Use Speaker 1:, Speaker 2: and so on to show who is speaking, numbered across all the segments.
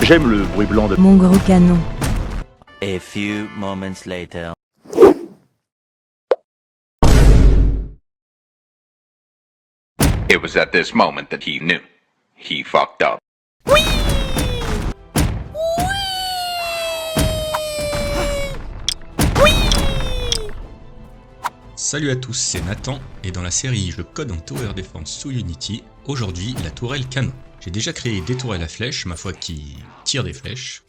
Speaker 1: J'aime le bruit blanc de
Speaker 2: Mon gros canon.
Speaker 3: A few moments later.
Speaker 4: It was at this moment that he knew. He fucked up.
Speaker 5: Salut à tous, c'est Nathan, et dans la série Je code en Tower Defense sous Unity, aujourd'hui la tourelle canon. J'ai déjà créé des tourelles à flèches, ma foi qui tirent des flèches.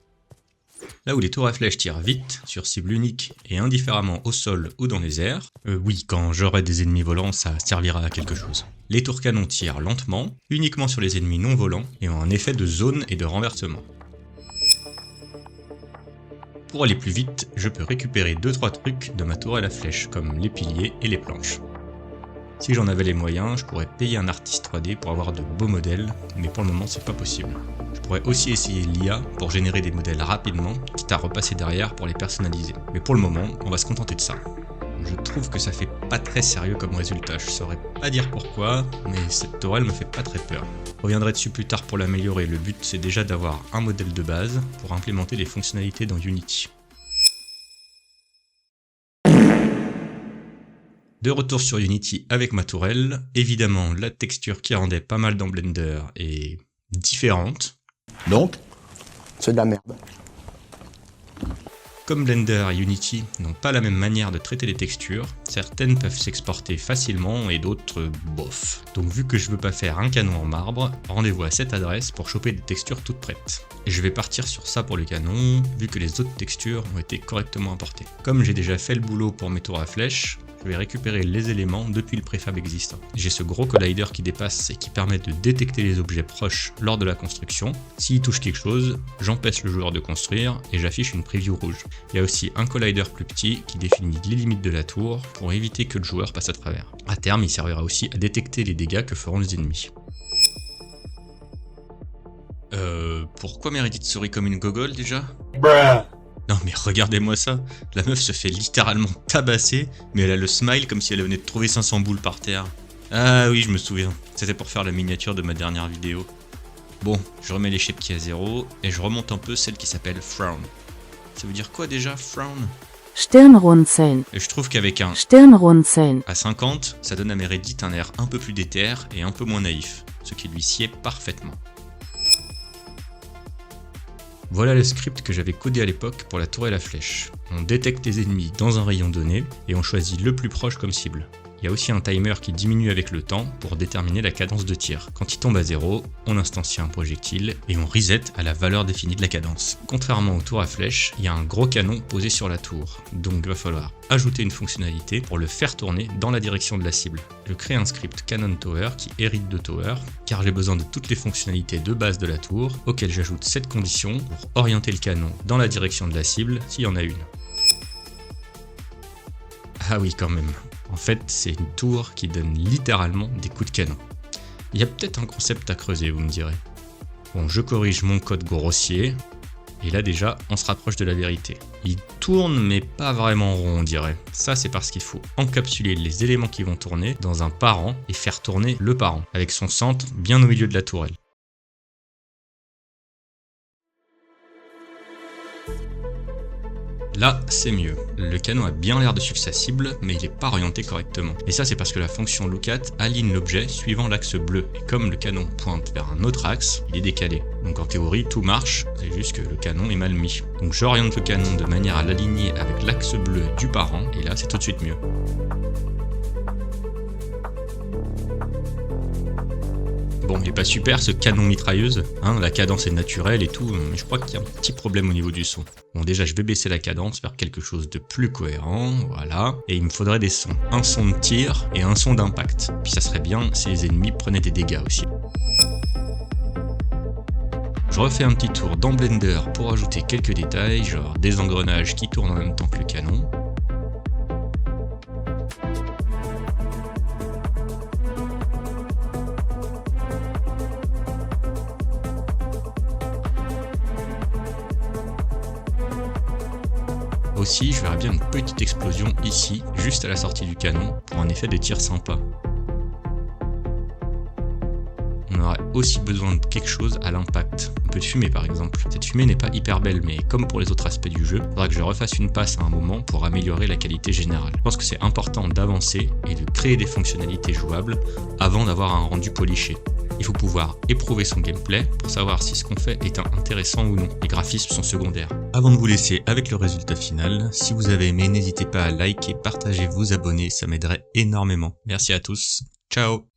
Speaker 5: Là où les tours à flèches tirent vite, sur cible unique et indifféremment au sol ou dans les airs, oui, quand j'aurai des ennemis volants, ça servira à quelque chose. Les tours canons tirent lentement, uniquement sur les ennemis non volants, et ont un effet de zone et de renversement. Pour aller plus vite, je peux récupérer 2-3 trucs de ma tourelle à flèches, comme les piliers et les planches. Si j'en avais les moyens, je pourrais payer un artiste 3D pour avoir de beaux modèles, mais pour le moment c'est pas possible. Je pourrais aussi essayer l'IA pour générer des modèles rapidement, quitte à repasser derrière pour les personnaliser. Mais pour le moment, on va se contenter de ça. Je trouve que ça fait pas très sérieux comme résultat, je saurais pas dire pourquoi, mais cette tourelle me fait pas très peur. Je reviendrai dessus plus tard pour l'améliorer, le but c'est déjà d'avoir un modèle de base pour implémenter les fonctionnalités dans Unity. De retour sur Unity avec ma tourelle, évidemment la texture qui rendait pas mal dans Blender est différente.
Speaker 6: Donc, c'est de la merde.
Speaker 5: Comme Blender et Unity n'ont pas la même manière de traiter les textures, certaines peuvent s'exporter facilement et d'autres bof. Donc vu que je veux pas faire un canon en marbre, rendez-vous à cette adresse pour choper des textures toutes prêtes. Et je vais partir sur ça pour le canon, vu que les autres textures ont été correctement importées. Comme j'ai déjà fait le boulot pour mes tours à flèches, je vais récupérer les éléments depuis le préfab existant. J'ai ce gros collider qui dépasse et qui permet de détecter les objets proches lors de la construction. S'il touche quelque chose, j'empêche le joueur de construire et j'affiche une preview rouge. Il y a aussi un collider plus petit qui définit les limites de la tour pour éviter que le joueur passe à travers. À terme, il servira aussi à détecter les dégâts que feront les ennemis. Pourquoi Meredith sourit comme une gogole déjà ? Non mais regardez-moi ça, la meuf se fait littéralement tabasser, mais elle a le smile comme si elle venait de trouver 500 boules par terre. Ah oui, je me souviens, c'était pour faire la miniature de ma dernière vidéo. Bon, je remets les shapes qui à 0, et je remonte un peu celle qui s'appelle Frown. Ça veut dire quoi déjà, Frown ?
Speaker 2: Stirnrunzeln.
Speaker 5: Et je trouve qu'avec un
Speaker 2: Stirnrunzeln.
Speaker 5: à 50, ça donne à Meredith un air un peu plus déter et un peu moins naïf, ce qui lui sied parfaitement. Voilà le script que j'avais codé à l'époque pour la tourelle à flèche. On détecte les ennemis dans un rayon donné et on choisit le plus proche comme cible. Il y a aussi un timer qui diminue avec le temps pour déterminer la cadence de tir. Quand il tombe à 0, on instancie un projectile et on reset à la valeur définie de la cadence. Contrairement aux tours à flèche, il y a un gros canon posé sur la tour, donc il va falloir ajouter une fonctionnalité pour le faire tourner dans la direction de la cible. Je crée un script Cannon Tower qui hérite de Tower, car j'ai besoin de toutes les fonctionnalités de base de la tour, auxquelles j'ajoute cette condition pour orienter le canon dans la direction de la cible s'il y en a une. Ah oui quand même. En fait, c'est une tour qui donne littéralement des coups de canon. Il y a peut-être un concept à creuser, vous me direz. Bon, je corrige mon code grossier, et là déjà, on se rapproche de la vérité. Il tourne, mais pas vraiment rond, on dirait. Ça, c'est parce qu'il faut encapsuler les éléments qui vont tourner dans un parent et faire tourner le parent, avec son centre bien au milieu de la tourelle. Là, c'est mieux. Le canon a bien l'air de suivre sa cible, mais il n'est pas orienté correctement. Et ça, c'est parce que la fonction lookat aligne l'objet suivant l'axe bleu. Et comme le canon pointe vers un autre axe, il est décalé. Donc en théorie, tout marche, c'est juste que le canon est mal mis. Donc j'oriente le canon de manière à l'aligner avec l'axe bleu du parent, et là, c'est tout de suite mieux. Bon, il est pas super ce canon mitrailleuse, hein, la cadence est naturelle et tout, mais je crois qu'il y a un petit problème au niveau du son. Bon, déjà je vais baisser la cadence vers quelque chose de plus cohérent, voilà, et il me faudrait des sons. Un son de tir et un son d'impact. Puis ça serait bien si les ennemis prenaient des dégâts aussi. Je refais un petit tour dans Blender pour ajouter quelques détails, genre des engrenages qui tournent en même temps que le canon. Aussi, je verrais bien une petite explosion ici, juste à la sortie du canon, pour un effet de tir sympa. On aurait aussi besoin de quelque chose à l'impact. Un peu de fumée par exemple. Cette fumée n'est pas hyper belle, mais comme pour les autres aspects du jeu, il faudra que je refasse une passe à un moment pour améliorer la qualité générale. Je pense que c'est important d'avancer et de créer des fonctionnalités jouables avant d'avoir un rendu poliché. Il faut pouvoir éprouver son gameplay pour savoir si ce qu'on fait est intéressant ou non. Les graphismes sont secondaires. Avant de vous laisser avec le résultat final, si vous avez aimé, n'hésitez pas à liker, partager, vous abonner, ça m'aiderait énormément. Merci à tous, ciao!